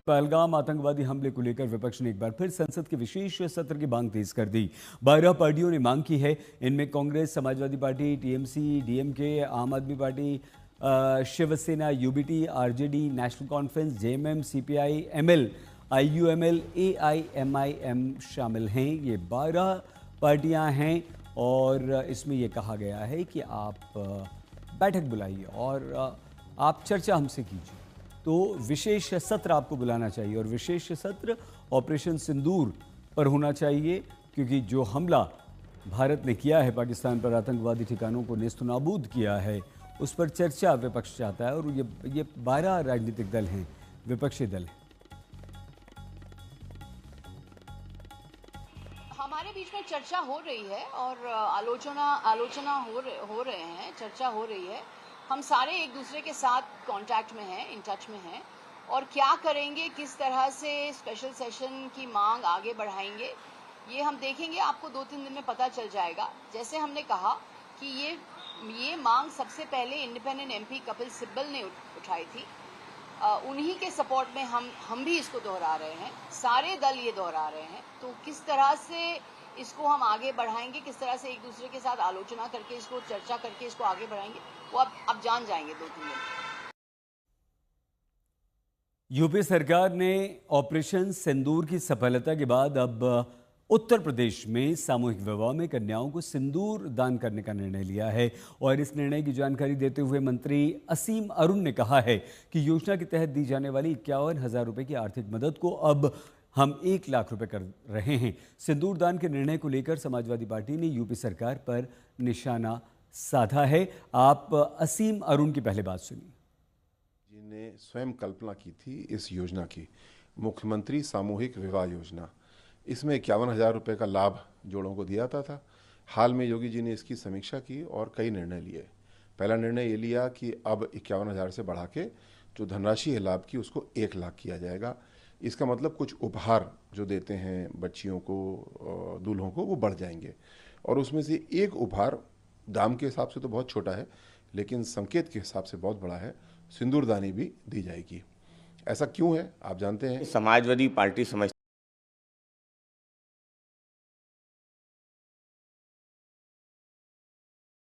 पहलगाम आतंकवादी हमले को लेकर विपक्ष ने एक बार फिर संसद के विशेष सत्र की मांग तेज कर दी। 12 पार्टियों ने मांग की है। इनमें Congress, Samajwadi Party, TMC, DMK, Aam Aadmi Party, Shivsena, UBT, RJD, National Conference, JMM, CPI, ML, IUML, AIMIM शामिल हैं। ये 12 पार्टियां हैं और इसमें यह कहा गया है कि आप बैठक बुलाइए और आप चर्चा हमसे कीजिए। तो विशेष सत्र आपको बुलाना चाहिए और विशेष सत्र ऑपरेशन सिंदूर पर होना चाहिए, क्योंकि जो हमला भारत ने किया है पाकिस्तान पर, आतंकवादी ठिकानों को नेस्तनाबूद किया है, उस पर चर्चा विपक्ष चाहता है। और ये 12 राजनीतिक दल हैं, विपक्षी दल हैं। हमारे बीच में चर्चा हो रही है और आलोचना हो रहे हैं, चर्चा हो रही है। हम सारे एक दूसरे के साथ कांटेक्ट में हैं, इन टच में हैं और क्या करेंगे, किस तरह से स्पेशल सेशन की मांग आगे बढ़ाएंगे, ये हम देखेंगे। आपको 2-3 दिन में पता चल जाएगा। जैसे हमने कहा कि ये मांग सबसे पहले इंडिपेंडेंट एमपी कपिल सिब्बल ने उठाई थी। उन्हीं के सपोर्ट में हम भी इसको दोहरा रहे हैं, सारे दल ये दोहरा रहे हैं। तो किस तरह से इसको हम आगे बढ़ाएंगे, किस तरह से एक दूसरे के साथ आलोचना करके, इसको चर्चा करके इसको आगे बढ़ाएंगे, वो अब जान जाएंगे 2-3 दिन। यूपी सरकार ने ऑपरेशन सिंदूर की सफलता के बाद अब उत्तर प्रदेश में सामूहिक विवाह में कन्याओं को सिंदूर दान करने का निर्णय लिया है। और इस निर्णय की जानकारी देते हुए मंत्री असीम अरुण ने कहा है कि योजना के तहत दी जाने वाली 51,000 रुपये की आर्थिक मदद को अब हम 1 लाख रुपए कर रहे हैं। सिंदूर दान के निर्णय को लेकर समाजवादी पार्टी ने यूपी सरकार पर निशाना साधा है। आप असीम अरुण की पहले बात सुनिए। जिन्हें स्वयं कल्पना की थी इस योजना की, मुख्यमंत्री सामूहिक विवाह योजना, इसमें 51,000 रुपये का लाभ जोड़ों को दिया था। हाल में योगी जी ने इसकी समीक्षा की और कई निर्णय लिए। पहला निर्णय ये लिया कि अब 51,000 से बढ़ा के जो धनराशि है लाभ की, उसको 1 लाख किया जाएगा। इसका मतलब कुछ उपहार जो देते हैं बच्चियों को, दूल्हों को, वो बढ़ जाएंगे। और उसमें से एक उपहार दाम के हिसाब से तो बहुत छोटा है, लेकिन संकेत के हिसाब से बहुत बड़ा है, सिंदूरदानी भी दी जाएगी। ऐसा क्यों है आप जानते हैं? समाजवादी पार्टी समझ